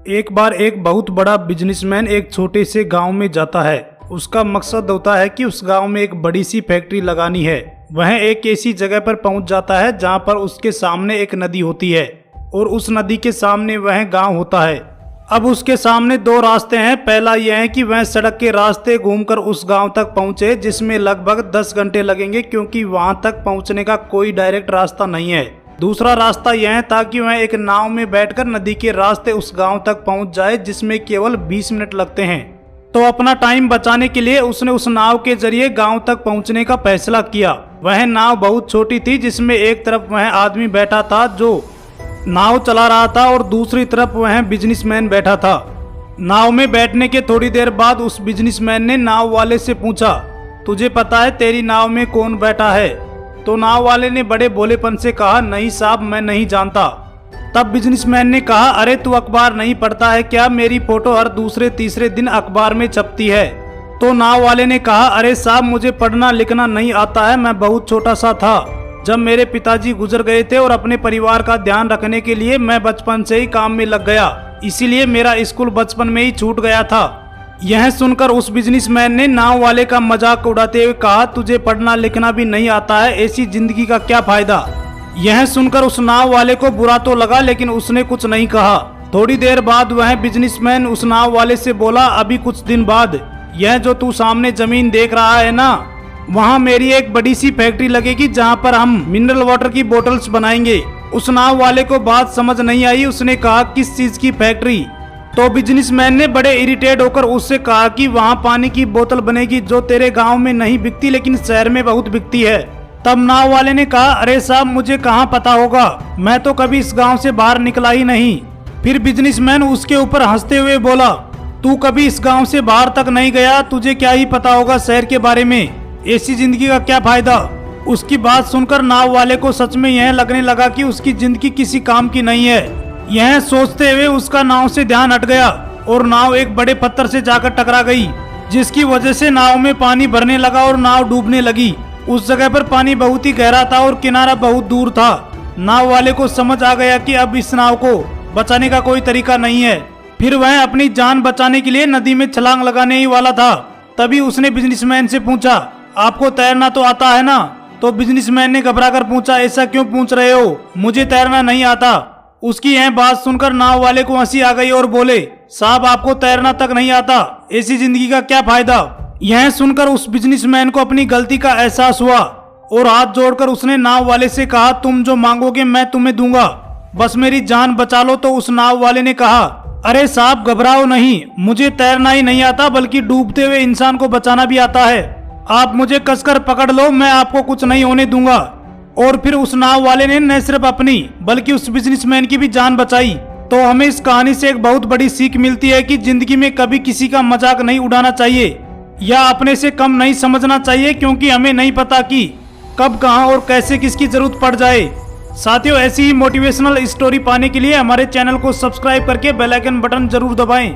एक बार एक बहुत बड़ा बिजनेसमैन एक छोटे से गांव में जाता है। उसका मकसद होता है कि उस गांव में एक बड़ी सी फैक्ट्री लगानी है। वह एक ऐसी जगह पर पहुंच जाता है जहां पर उसके सामने एक नदी होती है और उस नदी के सामने वह गांव होता है। अब उसके सामने दो रास्ते हैं। पहला यह है कि वह सड़क के रास्ते घूमकर उस गांव तक पहुंचे, जिसमें लगभग 10 घंटे लगेंगे क्योंकि वहां तक पहुंचने का कोई डायरेक्ट रास्ता नहीं है। दूसरा रास्ता यह है ताकि वह एक नाव में बैठकर नदी के रास्ते उस गांव तक पहुंच जाए, जिसमें केवल 20 मिनट लगते हैं। तो अपना टाइम बचाने के लिए उसने उस नाव के जरिए गांव तक पहुंचने का फैसला किया। वह नाव बहुत छोटी थी, जिसमें एक तरफ वह आदमी बैठा था जो नाव चला रहा था और दूसरी तरफ वह बिजनेसमैन बैठा था। नाव में बैठने के थोड़ी देर बाद उस बिजनेसमैन ने नाव वाले से पूछा, तुझे पता है तेरी नाव में कौन बैठा है? तो नाव वाले ने बड़े भोलेपन से कहा, नहीं साहब, मैं नहीं जानता। तब बिजनेसमैन ने कहा, अरे तू अखबार नहीं पढ़ता है क्या? मेरी फोटो हर दूसरे तीसरे दिन अखबार में छपती है। तो नाव वाले ने कहा, अरे साहब, मुझे पढ़ना लिखना नहीं आता है। मैं बहुत छोटा सा था जब मेरे पिताजी गुजर गए थे और अपने परिवार का ध्यान रखने के लिए मैं बचपन से ही काम में लग गया, इसीलिए मेरा स्कूल बचपन में ही छूट गया था। यह सुनकर उस बिजनेसमैन ने नाव वाले का मजाक उड़ाते हुए कहा, तुझे पढ़ना लिखना भी नहीं आता है, ऐसी जिंदगी का क्या फायदा? यह सुनकर उस नाव वाले को बुरा तो लगा, लेकिन उसने कुछ नहीं कहा। थोड़ी देर बाद वह बिजनेसमैन उस नाव वाले से बोला, अभी कुछ दिन बाद यह जो तू सामने जमीन देख रहा है ना, वहाँ मेरी एक बड़ी सी फैक्ट्री लगेगी जहाँ पर हम मिनरल वाटर की बोतल्स बनाएंगे। उस नाव वाले को बात समझ नहीं आई। उसने कहा, किस चीज की फैक्ट्री? तो बिजनेसमैन ने बड़े इरिटेट होकर उससे कहा कि वहाँ पानी की बोतल बनेगी जो तेरे गांव में नहीं बिकती लेकिन शहर में बहुत बिकती है। तब नाव वाले ने कहा, अरे साहब, मुझे कहाँ पता होगा, मैं तो कभी इस गांव से बाहर निकला ही नहीं। फिर बिजनेसमैन उसके ऊपर हंसते हुए बोला, तू कभी इस गांव से बाहर तक नहीं गया, तुझे क्या ही पता होगा शहर के बारे में, ऐसी जिंदगी का क्या फायदा? उसकी बात सुनकर नाव वाले को सच में यह लगने लगा कि उसकी जिंदगी किसी काम की नहीं है। यह सोचते हुए उसका नाव से ध्यान हट गया और नाव एक बड़े पत्थर से जाकर टकरा गई, जिसकी वजह से नाव में पानी भरने लगा और नाव डूबने लगी। उस जगह पर पानी बहुत ही गहरा था और किनारा बहुत दूर था। नाव वाले को समझ आ गया कि अब इस नाव को बचाने का कोई तरीका नहीं है। फिर वह अपनी जान बचाने के लिए नदी में छलांग लगाने ही वाला था। तभी उसने बिजनेसमैन से पूछा, आपको तैरना तो आता है ना? तो बिजनेसमैन ने घबराकर पूछा, ऐसा क्यों पूछ रहे हो, मुझे तैरना नहीं आता। उसकी यह बात सुनकर नाव वाले को हंसी आ गई और बोले, साहब, आपको तैरना तक नहीं आता, ऐसी जिंदगी का क्या फायदा? यह सुनकर उस बिजनेसमैन को अपनी गलती का एहसास हुआ और हाथ जोड़कर उसने नाव वाले से कहा, तुम जो मांगोगे मैं तुम्हें दूंगा, बस मेरी जान बचा लो। तो उस नाव वाले ने कहा, अरे साहब, घबराओ नहीं, मुझे तैरना ही नहीं आता बल्कि डूबते हुए इंसान को बचाना भी आता है। आप मुझे कसकर पकड़ लो, मैं आपको कुछ नहीं होने दूंगा। और फिर उस नाव वाले ने न सिर्फ अपनी बल्कि उस बिजनेसमैन की भी जान बचाई। तो हमें इस कहानी से एक बहुत बड़ी सीख मिलती है कि जिंदगी में कभी किसी का मजाक नहीं उड़ाना चाहिए या अपने से कम नहीं समझना चाहिए, क्योंकि हमें नहीं पता कि कब, कहां और कैसे किसकी जरूरत पड़ जाए। साथियों, ऐसी ही मोटिवेशनल स्टोरी पाने के लिए हमारे चैनल को सब्सक्राइब करके बेल आइकन बटन जरूर दबाएं।